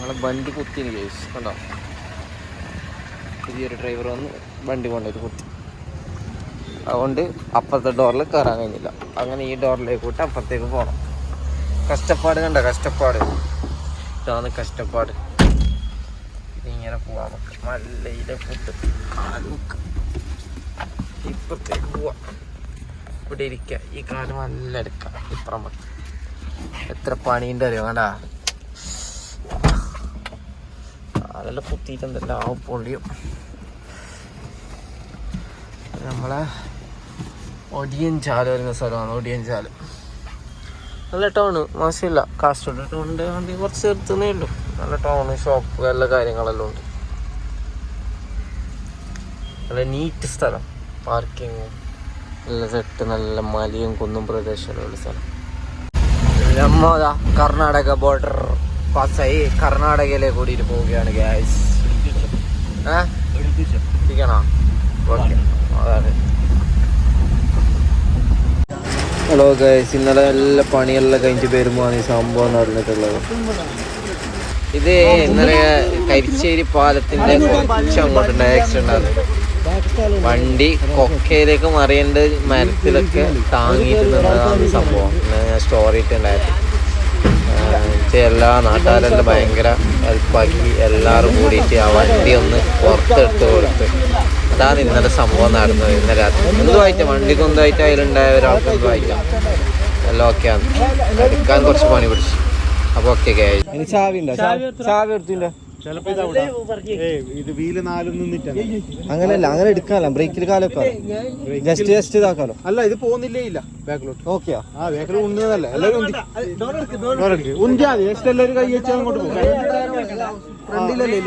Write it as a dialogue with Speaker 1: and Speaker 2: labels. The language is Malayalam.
Speaker 1: ഞങ്ങൾ വണ്ടി കുത്തിന് കേസ് കണ്ടോ. പുതിയൊരു ഡ്രൈവർ വന്ന് വണ്ടി കൊണ്ടൊരു കുത്തി. അതുകൊണ്ട് അപ്പുറത്തെ ഡോറിൽ കയറാൻ കഴിഞ്ഞില്ല. അങ്ങനെ ഈ ഡോറിലേക്ക് വിട്ട് അപ്പുറത്തേക്ക് പോകണം. കഷ്ടപ്പാട് കണ്ട, കഷ്ടപ്പാട്. ഇതാണ് കഷ്ടപ്പാട്. ഇങ്ങനെ പോവാൻ നമുക്ക് മല്ലയിലെ ഫുഡ് കാലുക്ക് ഇപ്പുറത്തേക്ക് പോവാം. ഇവിടെ ഇരിക്കുക. ഈ കാല് നല്ല എടുക്കാം. ഇപ്പുറം എത്ര പണീൻ്റെ അറിയോ വേണ്ട. കാലെല്ലാം കുത്തിയിട്ടുണ്ടല്ലോ. ആ പൊള്ളിയും. നമ്മളെ ഒടിയൻചാല് വരുന്ന സ്ഥലമാണ്. ഒടിയൻചാല് നല്ല ടൗണ്, മോശമില്ല. കാസർഗോഡ് ടൗണിൻ്റെ വണ്ടി കുറച്ച് ചേർത്തുന്നേ ഉള്ളൂ. നല്ല ടൗണ്, ഷോപ്പ്, എല്ലാ കാര്യങ്ങളെല്ലാം ഉണ്ട്. നല്ല നീറ്റ് സ്ഥലം. പാർക്കിങ്ങും നല്ല സെറ്റ്, നല്ല മലയും കുന്നും പ്രദേശമുള്ള സ്ഥലം. നമ്മ കർണാടക ബോർഡർ പാസ്സായി കർണാടകയിലേക്ക് കൂടിയിട്ട് പോവുകയാണ് ഗ്യാസ്. ഇരിക്കണോ? ഓക്കെ, അതാണ്. ഹലോ ഗൈസ്, ഇന്നലെ എല്ലാ പണിയെല്ലാം കഴിഞ്ഞിട്ട് വരുമ്പോഴാണ് ഈ സംഭവം നടന്നിട്ടുള്ളത്. ഇത് ഇന്നലെ കരിശ്ശേരി പാലത്തിന്റെ കുറച്ച് അങ്ങോട്ടുണ്ടായ ആക്സിഡന്റ് ആണ്. വണ്ടി കൊക്കയിലേക്ക് മറിയേണ്ട മരത്തിലൊക്കെ താങ്ങിയിട്ട് നിന്നതാണ് സംഭവം. ഞാൻ സ്റ്റോറി ഇട്ടുണ്ടായിരുന്നു. എല്ലാ നാട്ടുകാരെല്ലാം ഭയങ്കര ഹെൽപ്പാക്കി. എല്ലാവരും കൂടിയിട്ട് ആ വണ്ടി ഒന്ന് പുറത്തെടുത്ത് കൊടുത്ത്. അതാണ് ഇന്നലെ സംഭവം നടന്നത്. ഇന്നലെ രാത്രി എന്തുമായിട്ട് വണ്ടിക്ക് എന്തുമായിട്ട് അതിലുണ്ടായ ഒരാൾക്ക് എന്തുമായിട്ടാ എല്ലാം ഓക്കെയാണ്. എടുക്കാൻ കുറച്ച് പണി പിടിച്ചു. അപ്പോൾ ഓക്കെ ആയി. ചാവി ഉണ്ടോ? ചാവി എടുത്തില്ല. അങ്ങനെയല്ല, അങ്ങനെ എടുക്കാലോ. ബ്രേക്കിൽ കാലൊക്കെ ജസ്റ്റ് ഇതാക്കാലോ. അല്ല, ഇത് പോകുന്നില്ലേ ഇല്ല ബാക്കിലോട്ട്. ഓക്കെയാ? ആ ബാക്കിൽ ഉണ്ടിയതല്ല. എല്ലാവരും ഉന്തിയാ മതി. ജസ്റ്റ് എല്ലാവരും കൈ വെച്ചാൽ അങ്ങോട്ട് പോകും. ഫ്രണ്ടിലല്ലേ.